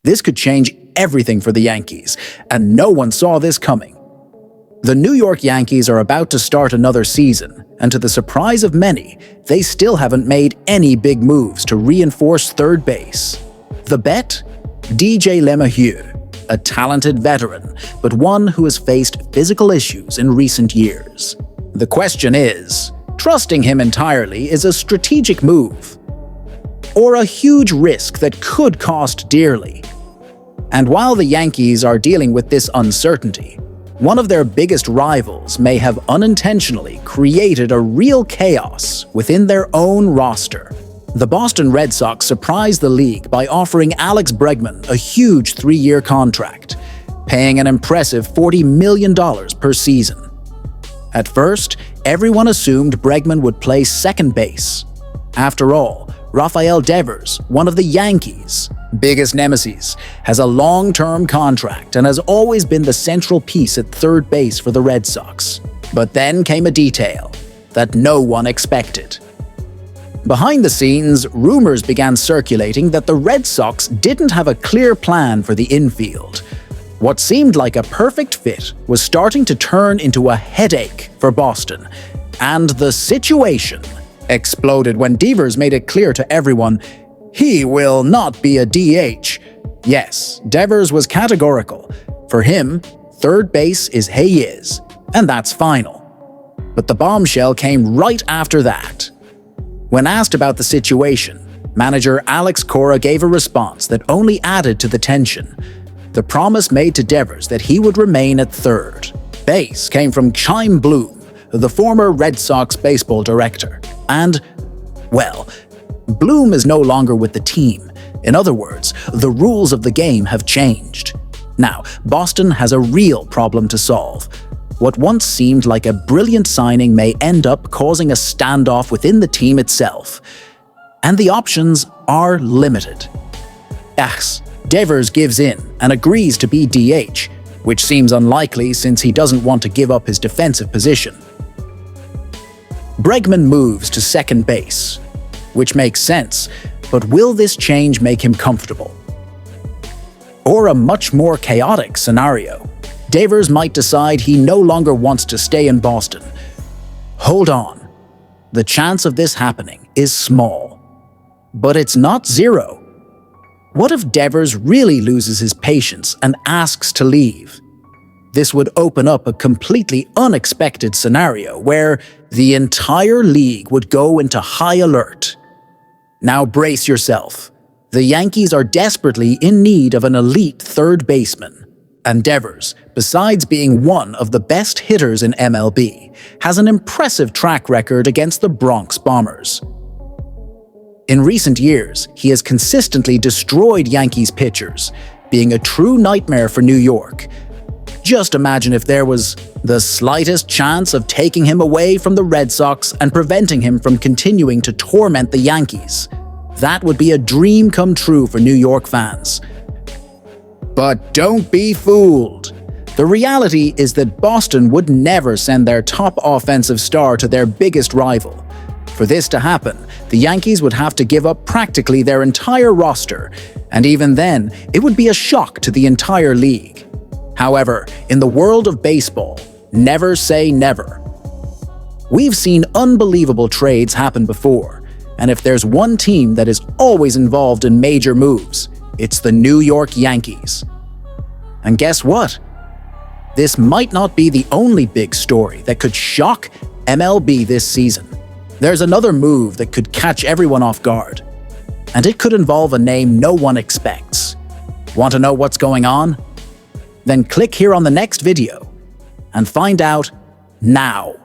This could change everything for the Yankees, and no one saw this coming. The New York Yankees are about to start another season, and to the surprise of many, they still haven't made any big moves to reinforce third base. The bet? DJ LeMahieu, a talented veteran, but one who has faced physical issues in recent years. The question is, trusting him entirely is a strategic move, or a huge risk that could cost dearly. And while the Yankees are dealing with this uncertainty, one of their biggest rivals may have unintentionally created a real chaos within their own roster. The Boston Red Sox surprised the league by offering Alex Bregman a huge 3-year contract, paying an impressive $40 million per season. At first, everyone assumed Bregman would play second base. After all, Rafael Devers, one of the Yankees' biggest nemesis, has a long-term contract and has always been the central piece at third base for the Red Sox. But then came a detail that no one expected. Behind the scenes, rumors began circulating that the Red Sox didn't have a clear plan for the infield. What seemed like a perfect fit was starting to turn into a headache for Boston, and the situation exploded when Devers made it clear to everyone he will not be a DH. Yes, Devers was categorical. For him, third base is he is, and that's final. But the bombshell came right after that. When asked about the situation, manager Alex gave a response that only added to the tension. The promise made to Devers that he would remain at third base came from Chaim Bloom, the former Red Sox baseball director. And, well, Bloom is no longer with the team. In other words, the rules of the game have changed. Now, Boston has a real problem to solve. What once seemed like a brilliant signing may end up causing a standoff within the team itself. And the options are limited. Devers gives in and agrees to be DH, which seems unlikely since he doesn't want to give up his defensive position. Bregman moves to second base, which makes sense, but will this change make him comfortable? Or a much more chaotic scenario. Devers might decide he no longer wants to stay in Boston. Hold on. The chance of this happening is small. But it's not zero. What if Devers really loses his patience and asks to leave? This would open up a completely unexpected scenario where the entire league would go into high alert. Now brace yourself. The Yankees are desperately in need of an elite third baseman. And Devers, besides being one of the best hitters in MLB, has an impressive track record against the Bronx Bombers. In recent years, he has consistently destroyed Yankees pitchers, being a true nightmare for New York. Just imagine if there was the slightest chance of taking him away from the Red Sox and preventing him from continuing to torment the Yankees. That would be a dream come true for New York fans. But don't be fooled. The reality is that Boston would never send their top offensive star to their biggest rival. For this to happen, the Yankees would have to give up practically their entire roster, and even then, it would be a shock to the entire league. However, in the world of baseball, never say never. We've seen unbelievable trades happen before, and if there's one team that is always involved in major moves, it's the New York Yankees. And guess what? This might not be the only big story that could shock MLB this season. There's another move that could catch everyone off guard, and it could involve a name no one expects. Want to know what's going on? Then click here on the next video and find out now.